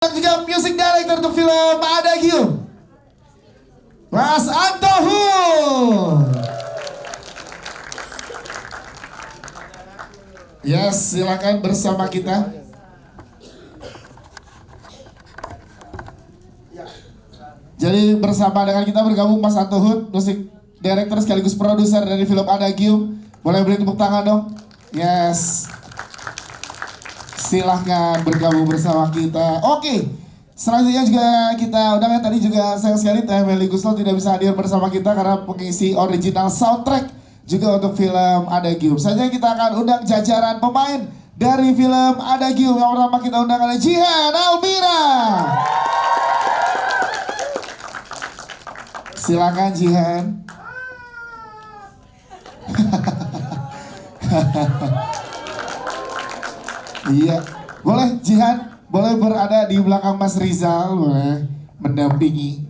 Dan juga music director untuk film Adagium, Mas Antohun. Yes, silakan bersama kita. Jadi bersama dengan kita bergabung Mas Antohun, musik director sekaligus produser dari film Adagium. Boleh beri tepuk tangan dong? Yes. Silahkan bergabung bersama kita. Oke, selanjutnya juga kita undang tadi juga sayang sekali Teh Meli Guslo tidak bisa hadir bersama kita karena pengisi original soundtrack juga untuk film Adagium. Selanjutnya kita akan undang jajaran pemain dari film Adagium. Yang pertama kita undang ada Jihan Almira. Silakan Jihan. Iya, boleh Jihan, boleh berada di belakang Mas Rizal, boleh mendampingi.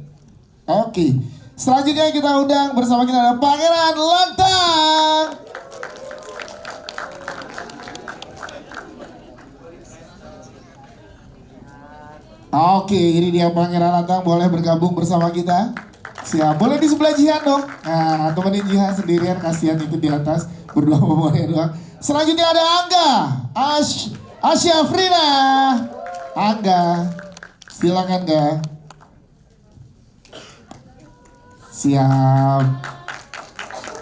Oke, selanjutnya kita undang bersama kita ada Pangeran Lantang. Oke, ini dia Pangeran Lantang, boleh bergabung bersama kita. Siap, boleh di sebelah Jihan dong. Nah, temenin Jihan sendirian, kasihan itu di atas, berdua pemainnya doang. Selanjutnya ada Angga, Asya Frina. Angga, silakan Ga. Siap.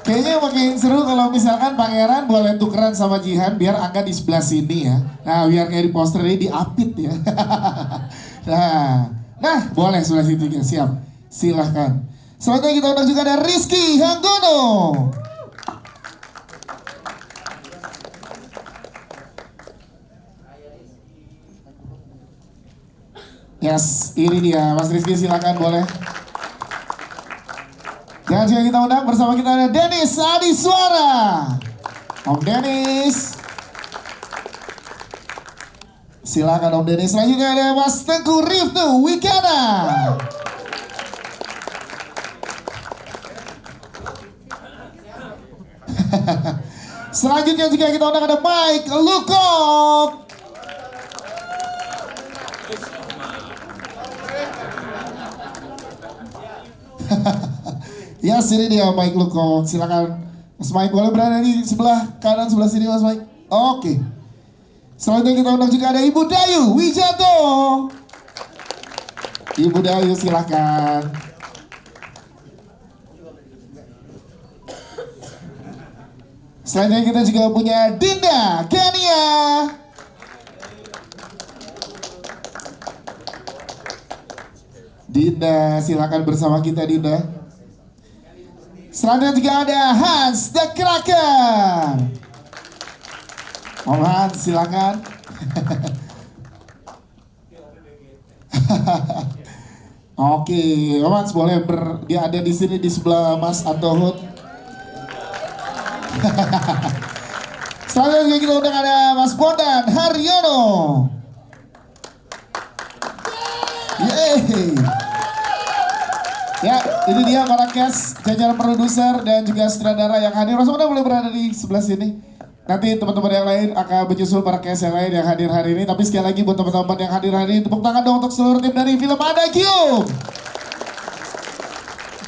Kayaknya makin seru kalau misalkan Pangeran boleh tukeran sama Jihan biar Angga di sebelah sini ya. Nah, biar kayak di poster ini diapit ya. Nah, boleh sebelah situ ya. Siap. Silahkan. Selanjutnya kita undang juga ada Rizky Hanggono. Yes, ini dia Mas Rizky, silakan boleh. Dan juga kita undang bersama kita ada Dennis Adiswara. Om Dennis. Silakan Om Dennis. Selanjutnya ada Mas Tengku Riftu Wikana. Selanjutnya juga kita undang ada Mike Lukok. Ya, sini dia Mike Lukok. Silakan Mas Mike boleh berada di sebelah kanan sebelah sini Mas Mike. Oke. Selanjutnya kita undang juga ada Ibu Dayu Wijato. Ibu Dayu silakan. Selanjutnya kita juga punya Dinda Kenia. Dinda, silakan bersama kita Dinda. Selanjutnya juga ada Hans the Kraken. Om Hans, silakan. Oke, Om Hans boleh dia ada di sini di sebelah Mas Antohun. Selanjutnya kita undang ada Mas Bondan Haryono. Yeay. Ya, ini dia para cast, jajaran produser dan juga sutradara yang hadir. Mas Bondan boleh berada di sebelah sini. Nanti teman-teman yang lain akan menyusul para cast yang lain yang hadir hari ini. Tapi sekali lagi buat teman-teman yang hadir hari ini, tepuk tangan dong untuk seluruh tim dari film Adagium.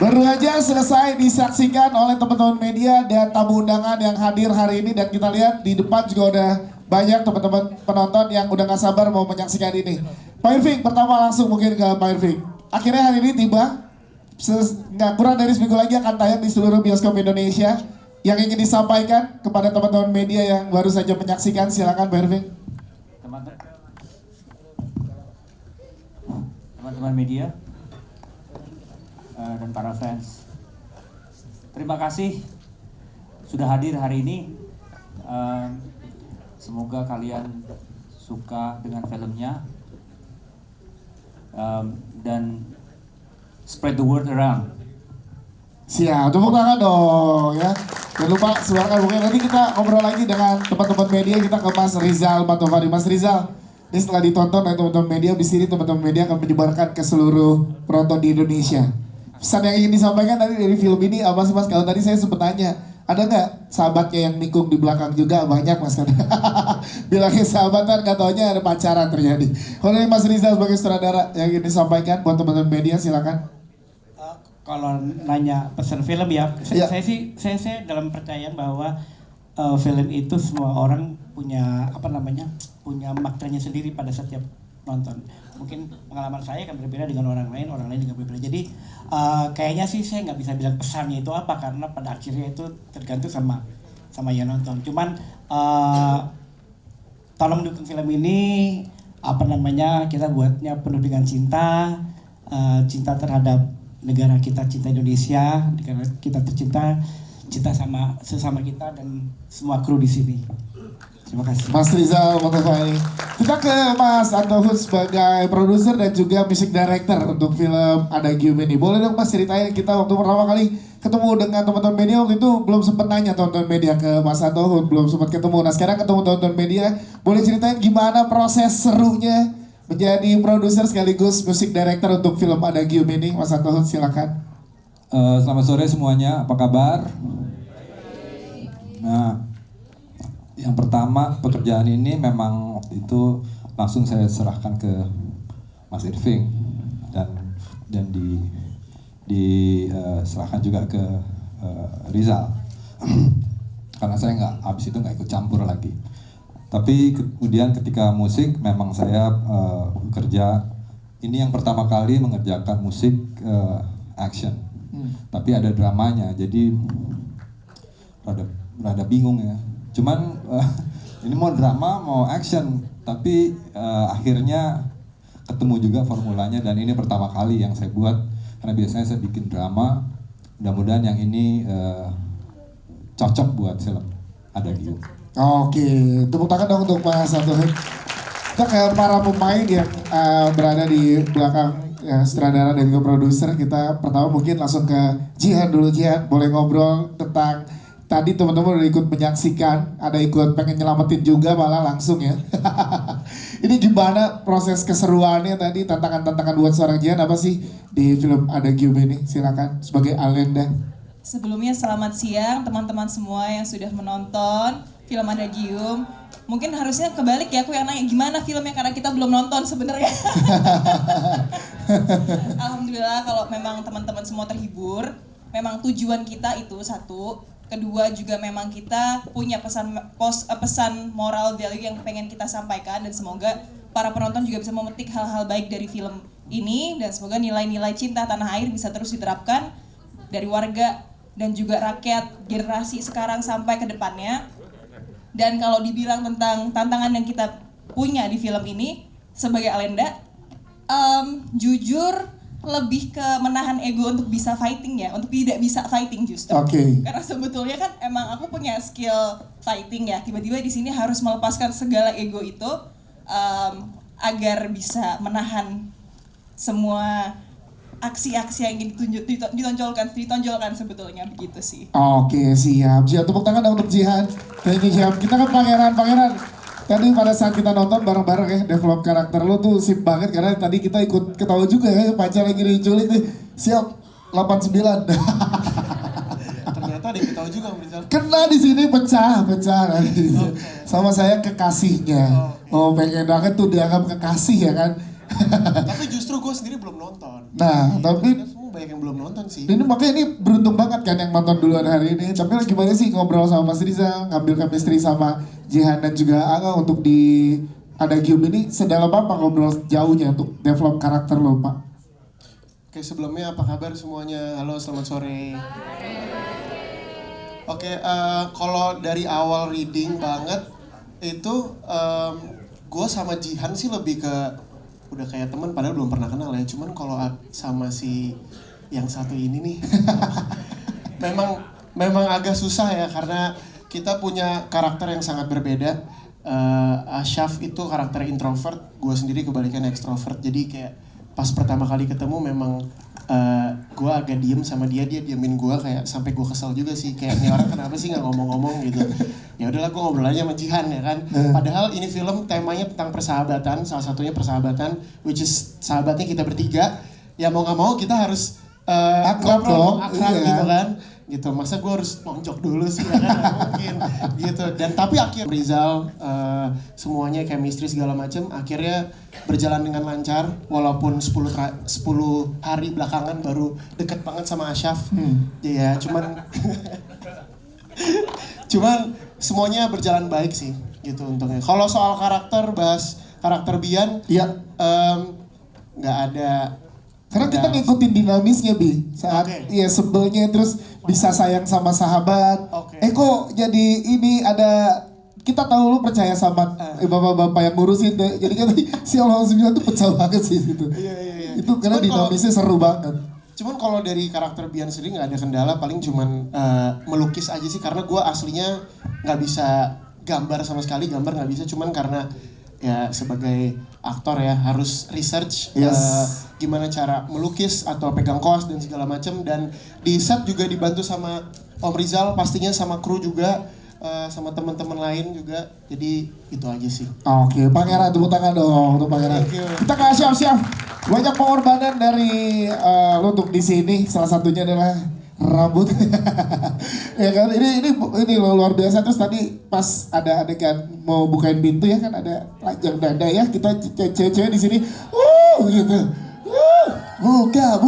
Baru aja selesai disaksikan oleh teman-teman media dan tamu undangan yang hadir hari ini. Dan kita lihat di depan juga udah banyak teman-teman penonton yang udah gak sabar mau menyaksikan ini. Pak Irving, pertama langsung mungkin ke Pak Irving. Akhirnya hari ini tiba, nggak kurang dari seminggu lagi akan tayang di seluruh bioskop Indonesia. Yang ingin disampaikan kepada teman-teman media yang baru saja menyaksikan, silakan Pak Irving. Teman-teman media dan para fans, terima kasih sudah hadir hari ini. Semoga kalian suka dengan filmnya dan spread the word around. Siap, tepuk tangan dong ya. Jangan lupa silakan mungkin nanti kita ngobrol lagi dengan teman-teman media. Kita ke Mas Rizal Matovani. Mas Rizal, ini setelah ditonton oleh teman-teman media, di sini teman-teman media akan menyebarkan ke seluruh penonton di Indonesia. Pesan yang ingin disampaikan tadi dari film ini apa sih Mas? Kalau tadi saya sempat tanya, Ada nggak sahabatnya yang nikung di belakang juga? Banyak Mas kan. Bilangnya sahabatan, nggak taunya ada pacaran terjadi. Kalau ini Mas Rizal sebagai sutradara yang ingin disampaikan buat teman-teman media silakan. Kalau nanya pesan film ya, Ya. saya dalam percayaan bahwa film itu semua orang punya punya maknanya sendiri pada setiap nonton. Mungkin pengalaman saya akan berbeda dengan orang lain juga berbeda. Jadi kayaknya sih saya nggak bisa bilang pesannya itu apa, karena pada akhirnya itu tergantung sama yang nonton. Cuman tolong dukung film ini, kita buatnya penuh dengan cinta, cinta terhadap negara kita, cinta Indonesia, negara kita tercinta, cinta sama sesama kita dan semua kru di sini. Terima kasih. Mas Rizal Motovani. Kita ke Mas Antohut sebagai produser dan juga music director untuk film Adagium ini. Boleh dong Mas ceritain, kita waktu pertama kali ketemu dengan teman-teman media waktu itu belum sempat nanya teman-teman media ke Mas Antohut, belum sempat ketemu. Nah sekarang ketemu teman-teman media, boleh ceritain gimana proses serunya menjadi produser sekaligus music director untuk film Adagium ini. Mas Antohut silakan. Selamat sore semuanya, apa kabar? Nah, yang pertama pekerjaan ini memang waktu itu langsung saya serahkan ke Mas Irving dan diserahkan juga ke Rizal karena saya habis itu nggak ikut campur lagi. Tapi kemudian ketika musik memang saya bekerja, ini yang pertama kali mengerjakan musik action, tapi ada dramanya, jadi rada bingung ya. Cuman ini mau drama mau action, tapi akhirnya ketemu juga formulanya, dan ini pertama kali yang saya buat, karena biasanya saya bikin drama. Mudah-mudahan yang ini cocok buat film Adagium. Oke, tepuk tangan dong untuk Mas Antohut. Kita ke para pemain yang berada di belakang sutradara dan juga produser. Kita pertama mungkin langsung ke Jihan dulu. Jihan, boleh ngobrol tentang tadi teman-teman udah ikut menyaksikan, ada ikut pengen nyelamatin juga malah langsung ya. Ini gimana proses keseruannya tadi, tantangan-tantangan buat seorang Jihan apa sih di film Adagium ini? Silakan sebagai Alenda. Sebelumnya selamat siang teman-teman semua yang sudah menonton film Adagium. Mungkin harusnya kebalik ya, aku yang nanya gimana filmnya karena kita belum nonton sebenarnya. Alhamdulillah kalau memang teman-teman semua terhibur. Memang tujuan kita itu satu. Kedua juga memang kita punya pesan moral value yang pengen kita sampaikan, dan semoga para penonton juga bisa memetik hal-hal baik dari film ini, dan semoga nilai-nilai cinta tanah air bisa terus diterapkan dari warga dan juga rakyat generasi sekarang sampai ke depannya. Dan kalau dibilang tentang tantangan yang kita punya di film ini sebagai Alenda, jujur lebih ke menahan ego untuk bisa fighting ya, untuk tidak bisa fighting justru. Oke. Karena sebetulnya kan emang aku punya skill fighting ya, tiba-tiba di sini harus melepaskan segala ego itu agar bisa menahan semua aksi-aksi yang ingin ditonjolkan sebetulnya, begitu sih. Oke, siap. Jihan, tepuk tangan dong untuk Jihan. Thank you, Jihan. Kita kan pangeran. Tadi pada saat kita nonton bareng-bareng ya, develop karakter lu tuh sip banget, karena tadi kita ikut ketawa juga ya, pacar lagi diculik nih. Siap, 89. Ternyata ada yang ketawa juga Om Rizal. Kena di sini pecah nanti. Sama saya kekasihnya. Oh, pengen banget tuh dianggap kekasih ya kan. Tapi justru gue sendiri belum nonton. Nah, tapi Kita semua banyak yang belum nonton sih. ini makanya ini beruntung banget kan yang nonton duluan hari ini. Tapi gimana sih ngobrol sama Mas Rizal, ngambil chemistry sama Jihan dan juga Aga untuk di Adagium ini, sedalam apa ngobrol jauhnya untuk develop karakter lo, Pak? Oke, sebelumnya apa kabar semuanya? Halo, selamat sore. Oke, kalau dari awal reading banget itu gue sama Jihan sih lebih ke udah kayak teman, padahal belum pernah kenal ya. Cuman kalau sama si yang satu ini nih memang agak susah ya, karena kita punya karakter yang sangat berbeda. Asyaf itu karakter introvert, gue sendiri kebalikan ekstrovert. Jadi kayak pas pertama kali ketemu memang gue agak diem sama dia diemin gue, kayak sampai gue kesel juga sih, kayak ini orang kenapa sih nggak ngomong-ngomong gitu. Ya udahlah, gue ngobrol aja sama Jihan ya kan. Padahal ini film temanya tentang persahabatan, salah satunya persahabatan, which is sahabatnya kita bertiga. Ya mau nggak mau kita harus Akrab dong, akrab iya. gitu kan. gitu. Masa gue harus nonjok dulu sih, ya kan? Nggak mungkin gitu. Dan tapi akhir Rizal semuanya chemistry segala macam akhirnya berjalan dengan lancar walaupun 10 hari belakangan baru deket banget sama Asyaf. Ya cuman cuman semuanya berjalan baik sih gitu untungnya. Kalau soal karakter, bahas karakter Bian, Iya. nggak ada. Karena kita ngikutin dinamisnya Bi. Saat Oke. ya sebelnya terus bisa sayang sama sahabat. Oke. Kok jadi ini ada, kita tahu lu percaya sama bapak-bapak yang ngurusin deh. Jadi kan si Allah Subhanahu tuh pecah banget sih gitu. Iya. Itu karena Cuman dinamisnya seru banget. Cuman kalau dari karakter Bian sendiri nggak ada kendala, paling cuman melukis aja sih, karena gue aslinya nggak bisa gambar sama sekali, gambar nggak bisa, cuman karena ya sebagai aktor ya harus research gimana cara melukis atau pegang koas dan segala macam. Dan di set juga dibantu sama Om Rizal pastinya, sama kru juga, sama teman-teman lain juga. Jadi itu aja sih. Oke, Pangeran, tepuk tangan dong untuk Pangeran. Thank you. Kita ke siap-siap. Banyak pengorbanan dari lu untuk di sini. Salah satunya adalah rambut. Ya kan, ini luar biasa. Terus tadi pas ada adegan mau bukain pintu ya kan, ada lajang dada ya. Kita cewek-cewek di sini, gitu. Buka.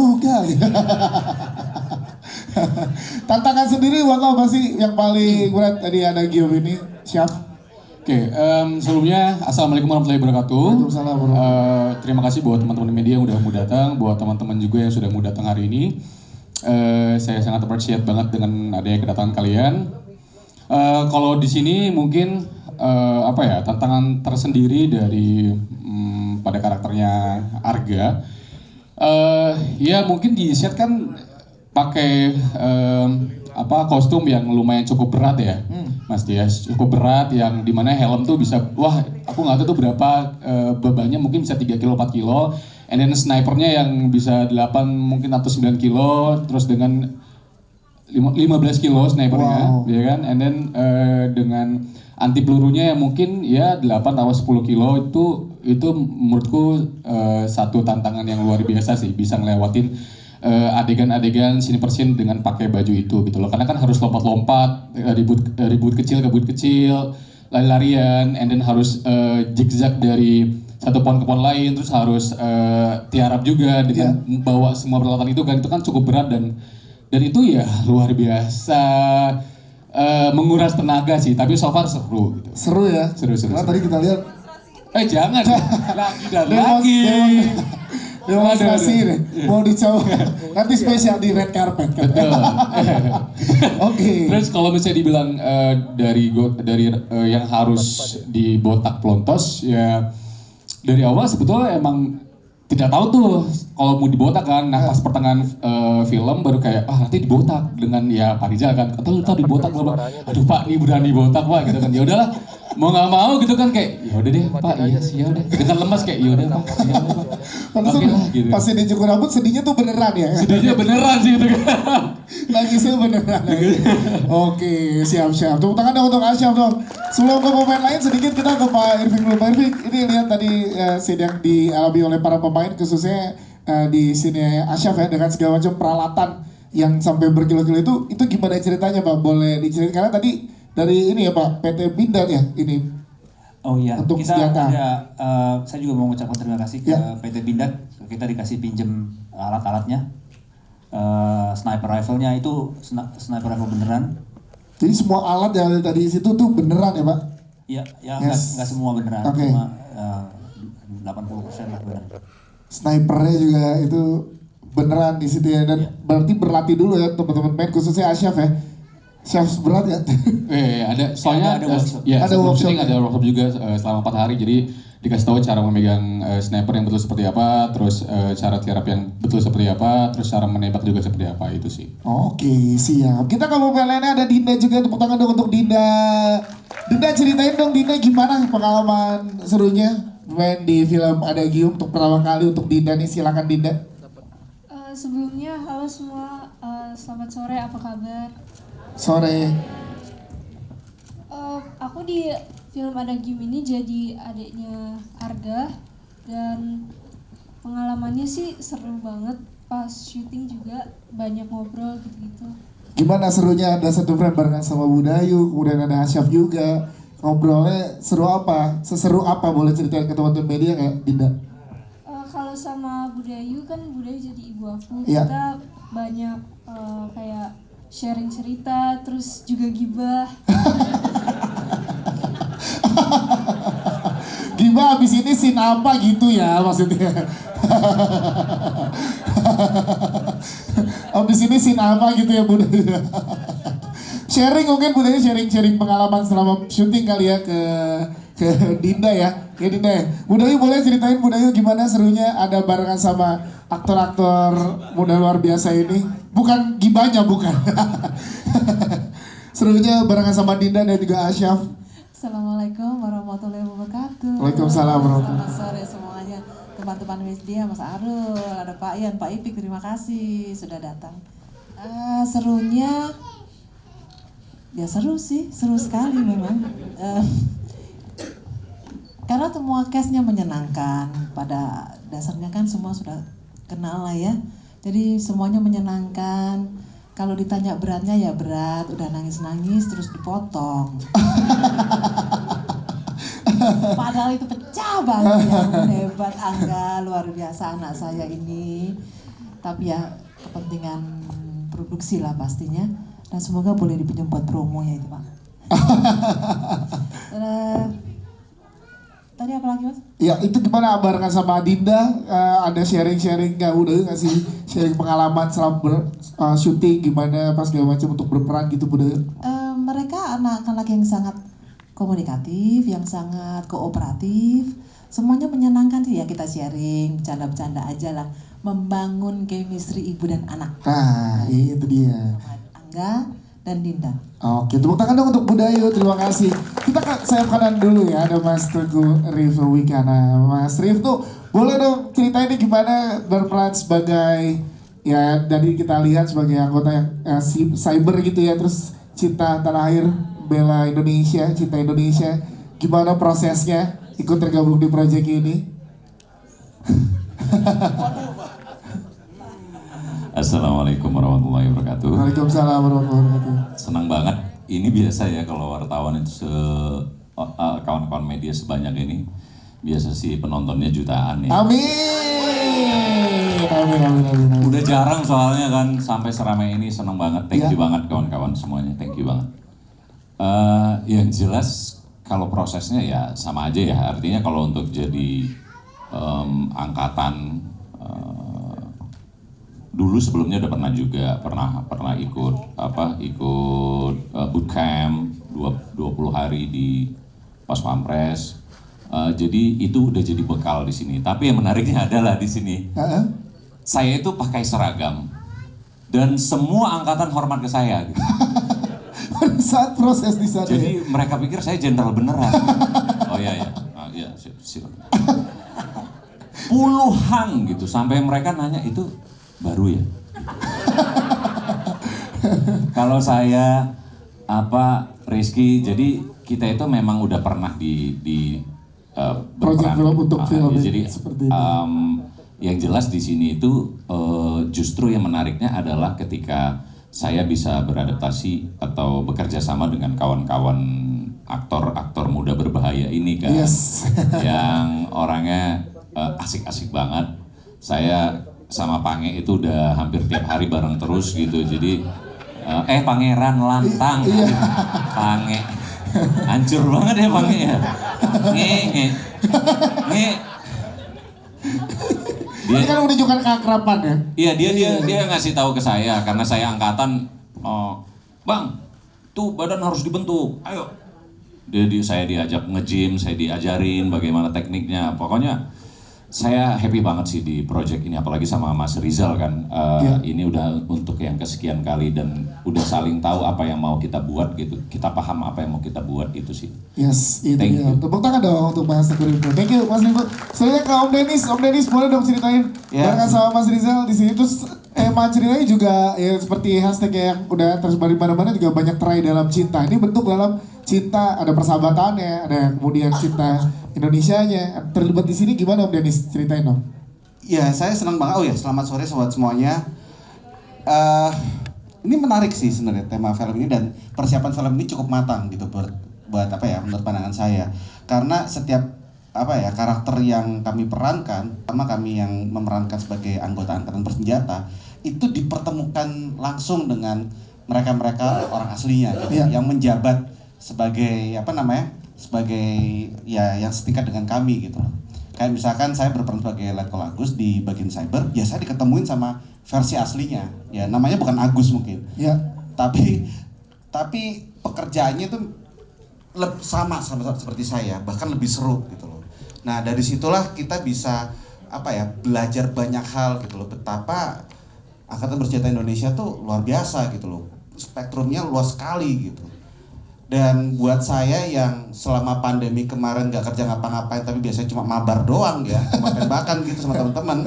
Tantangan sendiri buat lo apa sih yang paling berat? Tadi ada Gium ini, siap. Oke, sebelumnya Assalamualaikum warahmatullahi wabarakatuh. Waalaikumsalam warahmatullahi. Terima kasih buat teman-teman media yang udah mau datang, buat teman-teman juga yang sudah mau datang hari ini. Saya sangat appreciate banget dengan adanya kedatangan kalian. Kalau di sini mungkin tantangan tersendiri dari pada karakternya Arga. Ya mungkin di set kan pakai kostum yang lumayan cukup berat ya, Mas Dias, cukup berat yang dimana helm tuh bisa, aku nggak tahu tuh berapa bebannya, mungkin bisa 3 kilo 4 kilo, and then snipernya yang bisa 8 mungkin atau 9 kilo, terus dengan 15 kilo snipernya, ya kan, and then dengan anti pelurunya yang mungkin ya 8 atau 10 kilo itu menurutku satu tantangan yang luar biasa sih, bisa ngelewatin adegan-adegan scene per scene dengan pakai baju itu gitu loh, karena kan harus lompat-lompat dari boot kecil ke boot kecil, lari-larian, and then harus zigzag dari satu pohon ke pohon lain, terus harus tiarap juga dengan bawa semua peralatan itu kan cukup berat dan itu ya luar biasa menguras tenaga sih, tapi so far seru gitu. Seru ya? Seru. Karena tadi kita lihat Jangan lagi dan lagi. Demonstrasi nih, mau dicoba. Nanti spesial di red carpet kan. Betul. Oke. Terus kalau misalnya dibilang dari yang harus dibotak pelontos ya dari awal sebetulnya emang tidak tahu tuh kalau mau dibotak kan. Nah pas pertengahan film baru kayak nanti dibotak dengan ya Pak Rizal kan. Atau lu tahu dibotak belum? Aduh Pak, ini berani botak Pak gitu kan. Ya udahlah. Mau nggak mau gitu kan kayak ya udah deh Pak, iya sih ya udah. Dengan lemas kayak ya udah Pak. Ya udah Pak. Oke lah gitu. Pas ini cukur rambut sedihnya tuh beneran ya. Sedihnya beneran sih gitu kan. Nangisnya beneran. Oke, siap. Tepuk tangan dong untuk Asyaf dong. Sebelum ke pemain lain sedikit kita ke Pak Irving dulu. Pak Irving, ini lihat tadi sidang dialami oleh para pemain khususnya di sini Asyaf ya dengan segala macam peralatan yang sampai berkilo-kilo itu gimana ceritanya Pak? Boleh diceritakan karena tadi dari ini ya Pak, PT Pindad ya ini. Oh iya, untuk kita senjata. saya juga mau mengucapkan terima kasih ke PT Pindad. Kita dikasih pinjem alat-alatnya. Sniper rifle-nya itu sniper rifle beneran. Jadi semua alat yang ada tadi situ tuh beneran ya Pak? Iya, ya Yes. nggak semua beneran, Oke. cuma 80% lah beneran. Snipernya juga itu beneran di situ ya dan berarti berlatih dulu ya teman-teman main khususnya Asyaf ya. Asyaf berat ya. Ada soalnya Ada workshop. ya Ada sebelum workshop. syuting ada workshop juga selama 4 hari, jadi dikasih tahu cara memegang sniper yang betul seperti apa, terus cara tiarap yang betul seperti apa, terus cara menembak juga seperti apa, itu sih. Oke, siap. Kita ke pemain lainnya ada Dinda juga, tepuk tangan dong untuk Dinda. Dinda ceritain dong Dinda gimana pengalaman serunya main di film Adagium untuk pertama kali untuk Dinda nih, silakan Dinda. Sebelumnya halo semua, selamat sore, apa kabar? Sore. Aku di film Adagium ini jadi adiknya Arga dan pengalamannya sih seru banget, pas syuting juga banyak ngobrol gitu-gitu. Gimana serunya ada satu frame barengan sama Budayu, kemudian ada Asyaf juga. Ngobrolnya seru apa? Seseru apa boleh ceritain ke teman-teman media kayak Dinda? Kalau sama Budayu kan Budayu jadi ibu aku. Iya. Kita banyak kayak sharing cerita, terus juga gibah. Gimana abis ini scene apa gitu ya maksudnya? Abis ini scene apa gitu ya Bunda? Sharing mungkin Bunda sharing pengalaman selama syuting kali ya ke Dinda ya. Ke Dinda ya. Bunda boleh ceritain Bunda gimana serunya ada barengan sama aktor-aktor muda luar biasa ini? Bukan gibahnya bukan. Serunya barengan sama Dinda dan juga Asyaf. Assalamualaikum warahmatullahi wabarakatuh. Waalaikumsalam warahmatullahi Selamat sore semuanya, teman-teman media, Mas Arul, ada Pak Ian, Pak Ipik, terima kasih sudah datang. Serunya, ya seru sih, seru sekali memang. Karena semua case-nya menyenangkan, pada dasarnya kan semua sudah kenal lah ya. Jadi semuanya menyenangkan. Kalau ditanya beratnya ya berat, udah nangis-nangis terus dipotong. Padahal itu pecah banget ya, hebat Angga, luar biasa anak saya ini. Tapi ya kepentingan produksi lah pastinya. Dan semoga boleh dipinjam buat promo ya itu Pak. Tadi apa lagi Mas? Ya itu gimana barengan sama Dinda ada sharing-sharing nggak udah ngasih sharing pengalaman selama syuting gimana pas segala macam untuk berperan gitu Bunda? Mereka anak-anak yang sangat komunikatif, yang sangat kooperatif, semuanya menyenangkan sih ya kita sharing, bercanda-bercanda aja lah, membangun chemistry ibu dan anak. Nah itu dia. Angga dan Dinda. Oke, tepuk tangan dong untuk Budayu, terima kasih. Kita sayap kanan dulu ya, ada Mas Teguh Rif Wikana. Mas Rif tuh boleh dong ceritain nih gimana berperan sebagai, ya dari kita lihat sebagai anggota yang cyber gitu ya, terus cinta tanah air, bela Indonesia, cinta Indonesia. Gimana prosesnya ikut tergabung di proyek ini? Assalamualaikum warahmatullahi wabarakatuh. Waalaikumsalam warahmatullahi wabarakatuh. Senang banget. Ini biasa ya kalau wartawan itu kawan-kawan media sebanyak ini. Biasa sih penontonnya jutaan ya. Amin. Udah jarang soalnya kan sampai seramai ini, senang banget. Thank you banget kawan-kawan semuanya. Thank you banget. Yang jelas kalau prosesnya ya sama aja ya. Artinya kalau untuk jadi angkatan dulu sebelumnya udah pernah ikut bootcamp 20 hari di Pas Pampres. Jadi itu udah jadi bekal di sini. Tapi yang menariknya adalah di sini saya itu pakai seragam dan semua angkatan hormat ke saya. Gitu. Saat proses di sana. Jadi mereka pikir saya jenderal beneran. Oh iya ya, siap. Puluhan gitu sampai mereka nanya itu baru ya. Kalau saya Rizky, jadi kita itu memang udah pernah di proyek film untuk film jadi seperti ini. Yang jelas di sini itu justru yang menariknya adalah ketika saya bisa beradaptasi atau bekerja sama dengan kawan-kawan aktor muda berbahaya ini kan, yang orangnya asik-asik banget. Saya sama Pange itu udah hampir tiap hari bareng terus gitu. Jadi Pangeran Lantang, Pange, hancur banget ya Pange ya. Nge. Dia kan menunjukkan keakraban ya. Iya dia ngasih tahu ke saya karena saya angkatan, Bang, tuh badan harus dibentuk, ayo. Saya diajak nge-gym, saya diajarin bagaimana tekniknya. Pokoknya saya happy banget sih di project ini, apalagi sama Mas Rizal kan. Ini udah untuk yang kesekian kali dan udah saling tahu apa yang mau kita buat gitu. Kita paham apa yang mau kita buat itu sih. Yes, itu Thank dia. you. Tepuk tangan dong untuk Mas Teguh. Thank you Mas Rifo. Selanjutnya ke Om Denis. Om Denis boleh dong ceritain barengan sama Mas Rizal di sini. Terus tema ceritanya juga ya seperti hashtag yang udah tersebar di mana-mana juga banyak try dalam cinta. Ini bentuk dalam cinta, ada persahabatannya, ada kemudian cinta Indonesianya. Terlibat di sini gimana Om Denis? Ceritain dong. Ya, saya senang banget. Oh ya, selamat sore sobat semuanya. ini menarik sih sebenarnya tema film ini, dan persiapan film ini cukup matang gitu buat apa ya, menurut pandangan saya. Karena setiap apa ya, karakter yang kami perankan, sama kami yang memerankan sebagai anggota angkatan bersenjata, itu dipertemukan langsung dengan mereka-mereka orang aslinya gitu, yang menjabat sebagai apa namanya, sebagai ya yang setingkat dengan kami gitu loh. Kayak misalkan saya berperan sebagai Letkol Agus di bagian cyber, ya saya diketemuin sama versi aslinya, ya namanya bukan Agus mungkin, tapi pekerjaannya itu sama seperti saya, bahkan lebih seru gitu loh. Nah dari situlah kita bisa apa ya, belajar banyak hal gitu loh, betapa Angkatan Bersenjata Indonesia tuh luar biasa gitu loh, spektrumnya luas sekali gitu. Dan buat saya yang selama pandemi kemarin gak kerja ngapa-ngapain, tapi biasanya cuma mabar doang ya, cuma tembakan gitu sama teman-teman,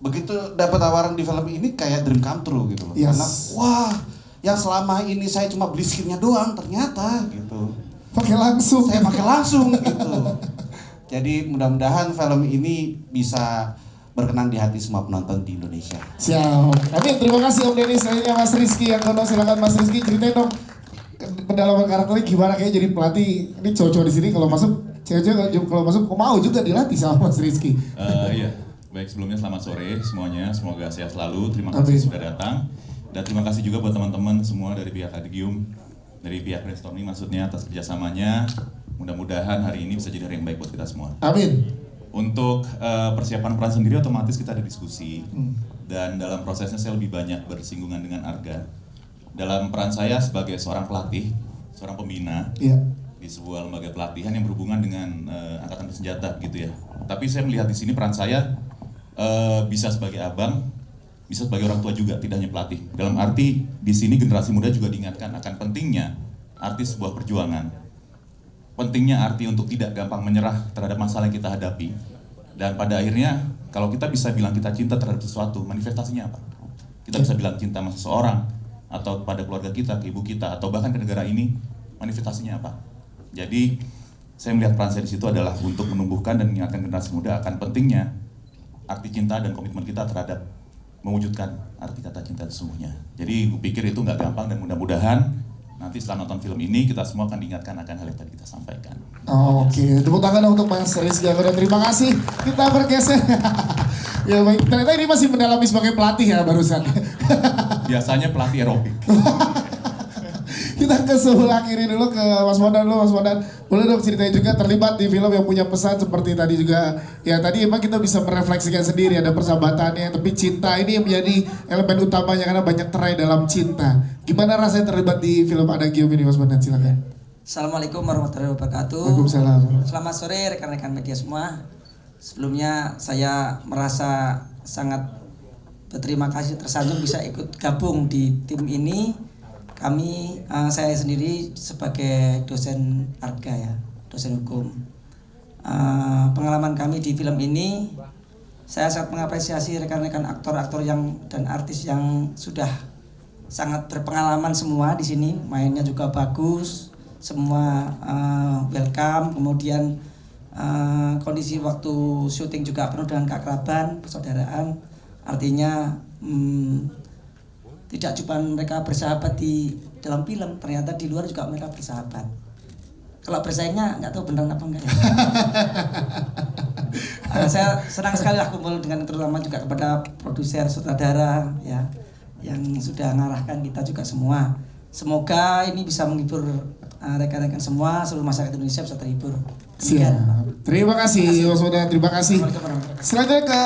begitu dapat tawaran di film ini kayak dream come true gitu loh. Karena wah, yang selama ini saya cuma beli skinnya doang, ternyata gitu saya pakai langsung gitu. Jadi mudah-mudahan film ini bisa berkenan di hati semua penonton di Indonesia. Siap. Amin, terima kasih Om Denny. Selanjutnya Mas Rizky yang kono, silakan Mas Rizky ceritain dong pendalaman karakternya gimana, kayak jadi pelatih. Ini cowok-cowok di sini kalau masuk, cewek-cewek kalau masuk mau juga dilatih sama Mas Rizky. Iya, baik, sebelumnya selamat sore semuanya, semoga sehat selalu. Terima kasih sudah datang, dan terima kasih juga buat teman-teman semua dari pihak Adigium, dari pihak brainstorming maksudnya, atas kerjasamanya. Mudah-mudahan hari ini bisa jadi hari yang baik buat kita semua. Amin. Untuk persiapan peran sendiri otomatis kita ada diskusi, dan dalam prosesnya saya lebih banyak bersinggungan dengan Arga. Dalam peran saya sebagai seorang pelatih, seorang pembina di sebuah lembaga pelatihan yang berhubungan dengan angkatan bersenjata gitu ya. Tapi saya melihat di sini peran saya bisa sebagai abang, bisa sebagai orang tua juga, tidak hanya pelatih. Dalam arti di sini generasi muda juga diingatkan akan pentingnya arti sebuah perjuangan, pentingnya arti untuk tidak gampang menyerah terhadap masalah yang kita hadapi. Dan pada akhirnya kalau kita bisa bilang kita cinta terhadap sesuatu, manifestasinya apa? Kita bisa bilang cinta sama seseorang, atau kepada keluarga kita, ke ibu kita, atau bahkan ke negara ini, manifestasinya apa? Jadi saya melihat peran saya di situ adalah untuk menumbuhkan dan mengingatkan generasi muda akan pentingnya arti cinta dan komitmen kita terhadap mewujudkan arti kata cinta sesungguhnya. Jadi gue pikir itu nggak gampang, dan mudah-mudahan nanti setelah nonton film ini kita semua akan diingatkan akan hal yang tadi kita sampaikan. Oke, tepuk tangan untuk Mas Rizky dan terima kasih. Kita bergeser. Ya baik, ternyata ini masih mendalami sebagai pelatih ya barusan. Biasanya pelatih aerobik. Kita ke sebelah kiri dulu, ke Mas Bondan dulu. Mas Bondan, boleh dong ceritain juga terlibat di film yang punya pesan seperti tadi juga. Ya tadi emang kita bisa merefleksikan sendiri, ada persahabatannya, tapi cinta ini yang menjadi elemen utamanya karena banyak terai dalam cinta. Gimana rasanya terlibat di film Adagium ini Mas Bondan, silakan. Assalamualaikum warahmatullahi wabarakatuh. Waalaikumsalam. Selamat sore rekan-rekan media semua. Sebelumnya saya merasa sangat berterima kasih, tersanjung bisa ikut gabung di tim ini. Saya sendiri sebagai dosen Arga ya, dosen hukum. Pengalaman kami di film ini, saya sangat mengapresiasi rekan-rekan aktor-aktor dan artis yang sudah sangat berpengalaman semua di sini. Mainnya juga bagus, semua welcome. Kemudian kondisi waktu syuting juga penuh dengan keakraban, persaudaraan. Artinya tidak cuma mereka bersahabat di dalam film, ternyata di luar juga mereka bersahabat. Kalau bersaingnya nggak tahu benar apa enggak ya. Saya senang sekali lah kumpul dengan, terutama juga kepada produser, sutradara ya, yang sudah mengarahkan kita juga semua. Semoga ini bisa menghibur rekan-rekan semua, seluruh masyarakat Indonesia bisa terhibur. Siap. Terima kasih Mas Bondan, terima kasih. Selanjutnya ke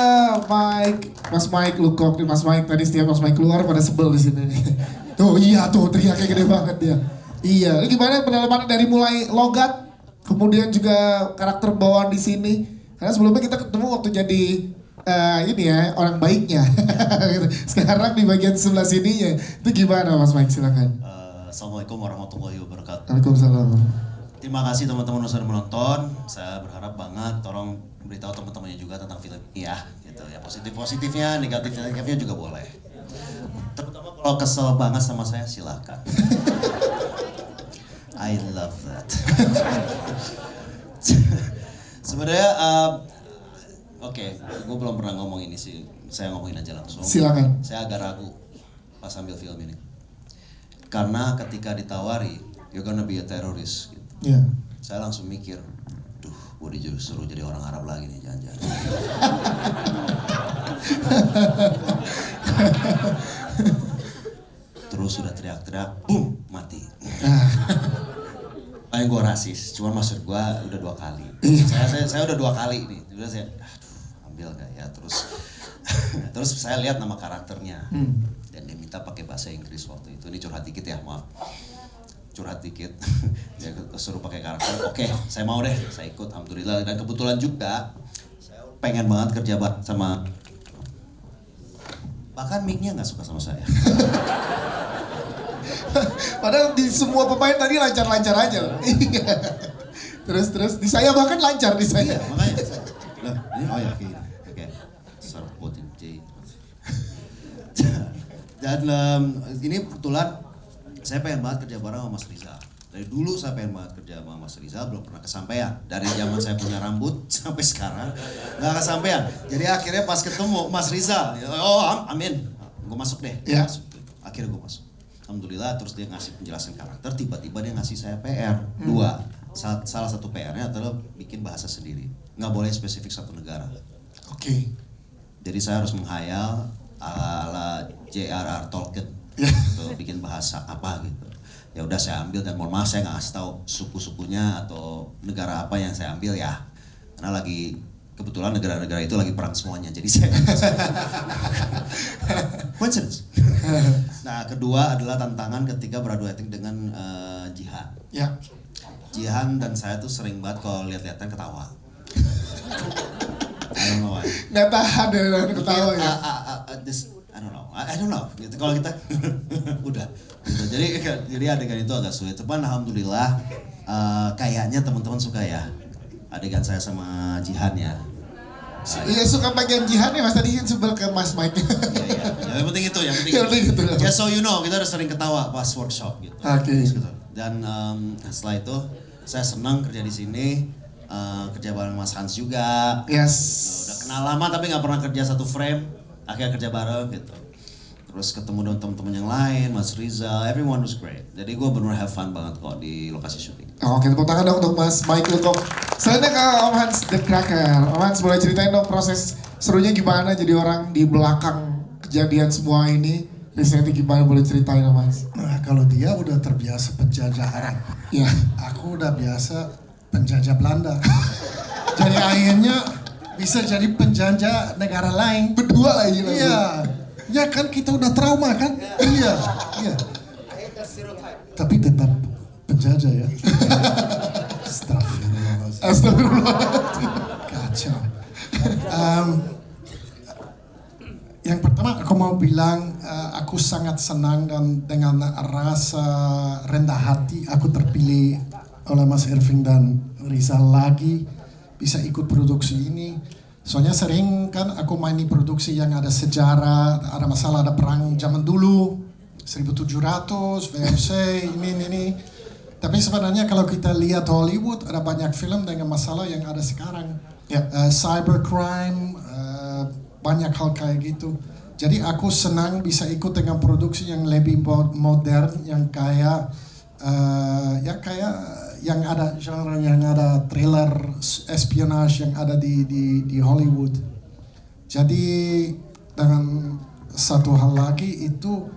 Mas Mike Lukok nih. Mas Mike tadi setiap Mas Mike keluar pada sebel di sini. Tuh iya tuh teriaknya gede banget dia. Iya, ini gimana pendalaman dari mulai logat, kemudian juga karakter bawaan di sini. Karena sebelumnya kita ketemu waktu jadi ini ya orang baiknya. Sekarang di bagian sebelah sininya. Itu gimana Mas Mike, silakan. Assalamualaikum warahmatullahi wabarakatuh. Waalaikumsalam. Terima kasih teman-teman yang sudah menonton. Saya berharap banget tolong beritahu teman-temannya juga tentang film ini ya, gitu ya. Positif-positifnya, negatif-negatifnya juga boleh. Terutama kalau kesel banget sama saya silakan. I love that. Sebenarnya oke, gue belum pernah ngomong ini sih. Saya ngomongin aja langsung. Silakan. Saya agak ragu pas ambil film ini. Karena ketika ditawari, you're gonna be a terrorist gitu. Iya. Saya langsung mikir, duh, gue disuruh jadi orang Arab lagi nih, jangan-jangan. Terus sudah teriak-teriak, boom, mati. Paling gue rasis, cuman maksud gue udah 2 kali. Saya udah 2 kali nih, udah saya, aduh, ambil gak ya, terus saya lihat nama karakternya, dan dia minta pakai bahasa Inggris waktu itu. Ini curhat dikit ya, maaf. Curhat dikit, dia suruh pakai karakter, oke, saya mau deh, saya ikut, alhamdulillah. Dan kebetulan juga, saya pengen banget kerja sama, bahkan mic-nya nggak suka sama saya. Padahal di semua pemain tadi lancar-lancar aja. Terus di saya bahkan lancar di saya. Iya, makanya. Loh, ini oh ya oke. Serpotin J. Dan ini kebetulan saya pengen banget kerja bareng sama Mas Riza. Dari dulu saya pengen banget kerja sama Mas Riza, belum pernah kesampaian. Dari zaman saya punya rambut sampai sekarang nggak kesampaian. Jadi akhirnya pas ketemu Mas Riza, oh amin, gue masuk deh. Ya. Akhirnya gue masuk. Alhamdulillah, terus dia ngasih penjelasan karakter, tiba-tiba dia ngasih saya PR 2. Salah satu PR-nya adalah bikin bahasa sendiri. Nggak boleh spesifik satu negara. Oke. Jadi saya harus menghayal ala J.R.R. Tolkien. Gitu, bikin bahasa apa gitu. Ya udah saya ambil, dan mohon maaf saya nggak kasih tahu suku-sukunya atau negara apa yang saya ambil ya. Karena lagi kebetulan negara-negara itu lagi perang semuanya, jadi saya coincidence. Nah, kedua adalah tantangan ketika beradu acting dengan Jihan. Ya. Jihan dan saya tuh sering banget kalau lihat-lihatan ketawa. I don't know why. Nggak tahan deh ketawa ya. I don't know. Gitu kalau kita udah. Gitu. Jadi adegan itu agak sulit. Cuman alhamdulillah kayaknya teman-teman suka ya adegan saya sama Jihan ya. Iya, suka bagian Jihan ya Mas, tadi kan sebel ke Mas Mike. Iya. Yang penting itu. Just so you know, kita udah sering ketawa pas workshop gitu. Oke. Dan setelah itu saya senang kerja di sini, kerja bareng Mas Hans juga. Yes. Udah kenal lama tapi nggak pernah kerja satu frame, akhirnya kerja bareng gitu. Terus ketemu dengan teman-teman yang lain, Mas Rizal, everyone was great. Jadi gue benar have fun banget kok di lokasi syuting. Oke, tepuk tangan dong untuk Mas Mike Lukok. Selanjutnya ke Om Hans The Cracker. Om Hans, boleh ceritain dong proses serunya gimana jadi orang di belakang kejadian semua ini. Risetnya gimana, boleh ceritain Om Hans? Nah, kalau dia udah terbiasa penjajah Arab. Ya. Aku udah biasa penjajah Belanda. Jadi akhirnya bisa jadi penjajah negara lain. Berdua lagi. Iya. Ya kan kita udah trauma kan? Iya. Tapi tetap penjajah ya. Astagfirullahaladzim. Kacau. Yang pertama aku mau bilang aku sangat senang dan dengan rasa rendah hati aku terpilih oleh Mas Irving dan Rizal lagi bisa ikut produksi ini. Soalnya sering kan aku main di produksi yang ada sejarah, ada masalah, ada perang zaman dulu, 1700, VOC, ini. Tapi sebenarnya kalau kita lihat Hollywood, ada banyak film dengan masalah yang ada sekarang. Ya. Cybercrime, banyak hal kayak gitu. Jadi aku senang bisa ikut dengan produksi yang lebih modern, yang kayak yang ada genre, yang ada thriller, espionage yang ada di Hollywood. Jadi dengan satu hal lagi itu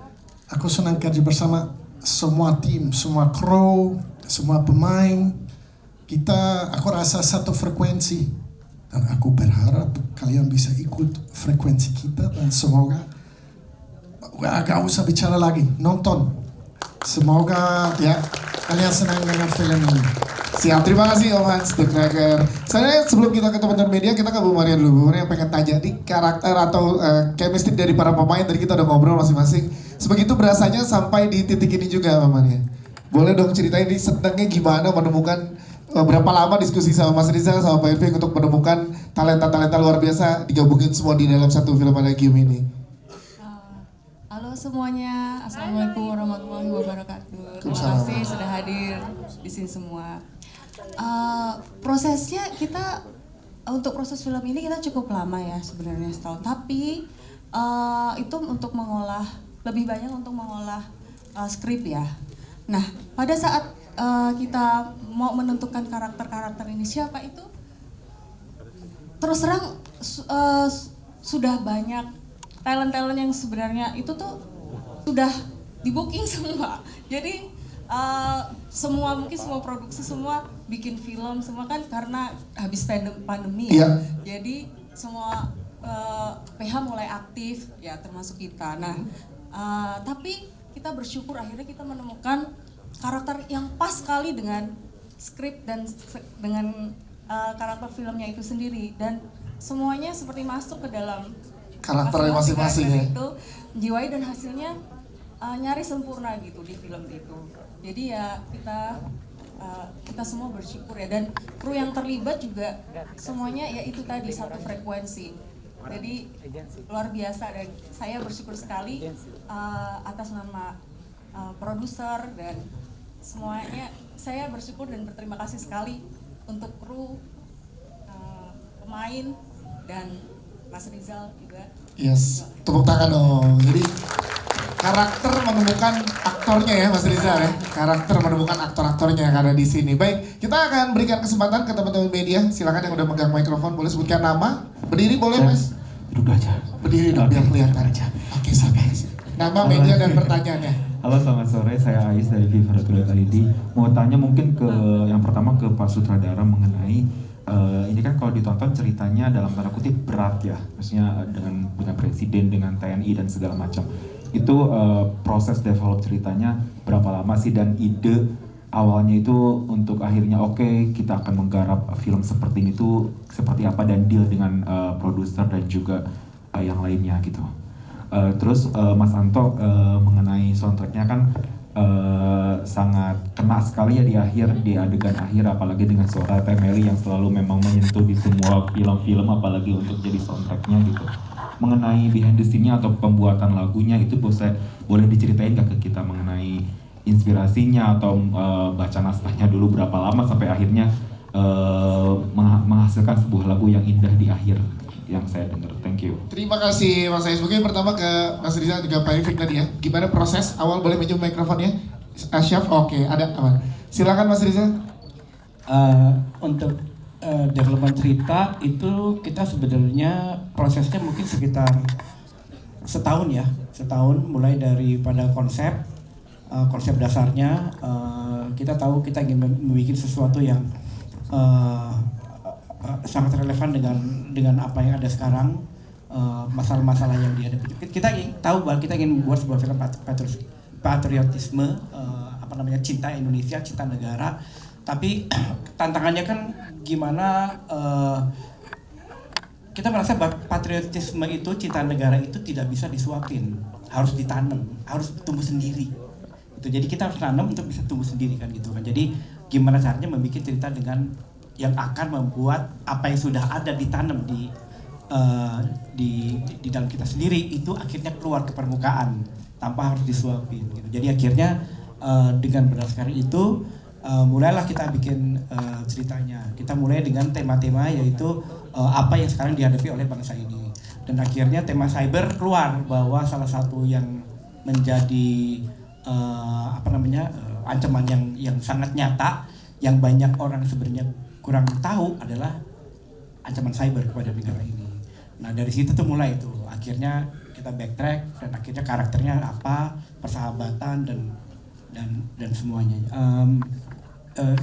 aku senang kerja bersama semua tim, semua kru, semua pemain. Aku rasa satu frekuensi dan aku berharap kalian bisa ikut frekuensi kita dan semoga gak usah bicara lagi, nonton. Semoga ya kalian senang dengan film ini. Siap, terima kasih Om Hans The Cracker. Sebenarnya sebelum kita ke teman-teman media, kita ke Bu Maria dulu. Bu Maria pengen tanya di karakter atau chemistry dari para pemain, tadi kita udah ngobrol masing-masing. Sebegitu berasanya sampai di titik ini juga Bu Maria. Boleh dong ceritain di senangnya gimana menemukan, berapa lama diskusi sama Mas Rizal sama Pak Irving untuk menemukan talenta-talenta luar biasa digabungin semua di dalam satu film Adagium ini. Halo semuanya, Assalamualaikum warahmatullahi wabarakatuh. Terima kasih sudah hadir di sini semua. Prosesnya kita untuk proses film ini kita cukup lama ya sebenarnya setahun. Tapi itu untuk mengolah, lebih banyak untuk mengolah skrip ya. Nah, pada saat kita mau menentukan karakter-karakter ini siapa itu, terus terang sudah banyak talent-talent yang sebenarnya itu tuh sudah di booking semua. Jadi semua produksi semua bikin film semua kan karena habis pandemi ya. Jadi semua PH mulai aktif ya termasuk kita. Nah, tapi kita bersyukur akhirnya kita menemukan karakter yang pas sekali dengan skrip dan dengan karakter filmnya itu sendiri, dan semuanya seperti masuk ke dalam karakternya masing-masing ya. Itu menjiwai dan hasilnya nyaris sempurna gitu di film itu. Jadi ya kita semua bersyukur ya, dan kru yang terlibat juga semuanya ya itu tadi satu frekuensi. Jadi luar biasa, dan saya bersyukur sekali atas nama produser dan semuanya. Saya bersyukur dan berterima kasih sekali untuk kru, pemain, dan Mas Rizal juga. Yes, tepuk tangan dong. Jadi karakter menemukan aktornya ya Mas Rizal ya. Karakter menemukan aktor-aktornya yang ada di sini. Baik, kita akan berikan kesempatan ke teman-teman media. Silakan yang udah megang mikrofon boleh sebutkan nama. Berdiri boleh Mas? Duduk aja. Berdiri dong biar kelihatan aja. Oke, sampai. Nama, media, dan pertanyaannya. Halo, selamat sore. Saya Ais dari Viva.id. Mau tanya mungkin ke yang pertama ke Pak Sutradara mengenai ini kan kalau ditonton ceritanya dalam tanda kutip berat ya, maksudnya dengan presiden, dengan TNI dan segala macam. Itu proses develop ceritanya berapa lama sih, dan ide awalnya itu untuk akhirnya oke, kita akan menggarap film seperti ini tuh seperti apa, dan deal dengan produser dan juga yang lainnya gitu. Terus Mas Anto mengenai soundtracknya kan sangat kena sekali ya di adegan akhir, apalagi dengan suara Teh Meli yang selalu memang menyentuh di semua film-film, apalagi untuk jadi soundtracknya gitu. Mengenai behind the scene-nya atau pembuatan lagunya itu boleh diceritain gak ke kita mengenai inspirasinya atau baca naskahnya dulu berapa lama sampai akhirnya menghasilkan sebuah lagu yang indah di akhir yang saya dengar. Thank you. Terima kasih Mas Ais. Mungkin pertama ke Mas Rizal juga Pak Ifik tadi ya. Gimana proses awal, boleh minjem mikrofonnya? Chef, oke, ada aman. Silakan Mas Rizal. Untuk development cerita itu kita sebenarnya prosesnya mungkin sekitar setahun ya. Setahun mulai daripada konsep dasarnya. Kita tahu kita ingin membuat sesuatu yang sangat relevan dengan apa yang ada sekarang, masalah-masalah yang dihadapi. Kita tahu bahwa kita ingin membuat sebuah film patriotisme, cinta Indonesia, cinta negara. Tapi tantangannya kan gimana kita merasa bahwa patriotisme itu, cinta negara itu tidak bisa disuapin, harus ditanam, harus tumbuh sendiri. Jadi kita harus tanam untuk bisa tumbuh sendiri kan gitu kan. Jadi gimana caranya membuat cerita dengan yang akan membuat apa yang sudah ada ditanam di dalam kita sendiri itu akhirnya keluar ke permukaan tanpa harus disuapin gitu. Jadi akhirnya dengan berdasarkan itu mulailah kita bikin ceritanya. Kita mulai dengan tema-tema yaitu apa yang sekarang dihadapi oleh bangsa ini, dan akhirnya tema cyber keluar bahwa salah satu yang menjadi ancaman yang sangat nyata yang banyak orang sebenarnya kurang tahu adalah ancaman cyber kepada negara ini. Nah dari situ tuh mulai itu, akhirnya kita backtrack dan akhirnya karakternya apa, persahabatan dan semuanya.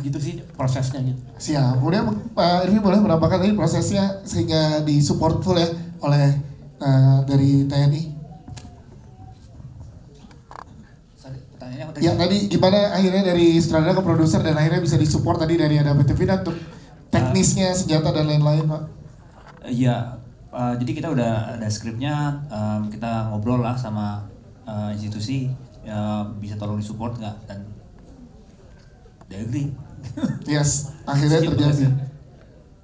Gitu sih prosesnya gitu. Siap. Kemudian Pak Irvi boleh menambahkan tadi prosesnya sehingga disupport full ya oleh dari TNI. Ya tadi gimana akhirnya dari sutradara ke produser dan akhirnya bisa disupport tadi dari ada PT Vina untuk teknisnya, senjata dan lain-lain Pak? Iya, jadi kita udah ada skripnya, kita ngobrol lah sama institusi, bisa tolong disupport nggak, dan they agree. Yes, akhirnya terjadi.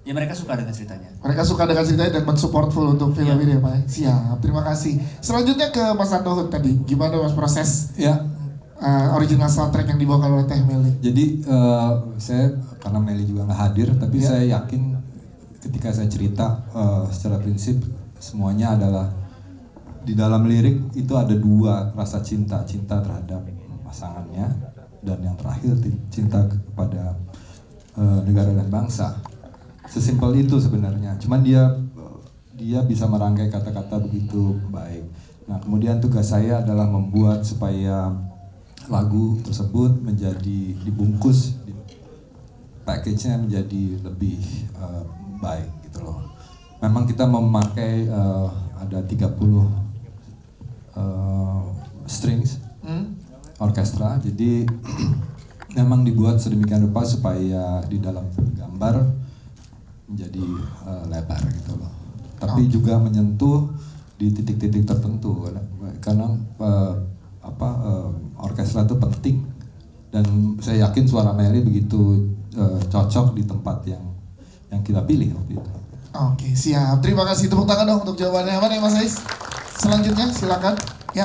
Ya mereka suka dengan ceritanya. Mereka suka dengan ceritanya dan mensupport full untuk film ini ya Pak. Siap, terima kasih. Selanjutnya ke Mas Anto tadi, gimana Mas proses? Ya. Original soundtrack yang dibawakan oleh Teh Meli. Jadi saya karena Meli juga nggak hadir, tapi saya yakin ketika saya cerita secara prinsip semuanya adalah di dalam lirik itu ada dua rasa cinta terhadap pasangannya, dan yang terakhir cinta kepada negara dan bangsa. Sesimpel itu sebenarnya. Cuman dia bisa merangkai kata-kata begitu baik. Nah, kemudian tugas saya adalah membuat supaya lagu tersebut menjadi dibungkus, package-nya menjadi lebih baik gitu loh. Memang kita memakai ada 30 strings orkestra, jadi memang dibuat sedemikian rupa supaya di dalam gambar menjadi lebar gitu loh. Tapi juga menyentuh di titik-titik tertentu karena orkestra itu penting, dan saya yakin suara Melly begitu cocok di tempat yang kita pilih waktu itu. Oke, siap. Terima kasih, tepuk tangan dong untuk jawabannya. Apa nih Mas Ais? Selanjutnya silakan. Ya.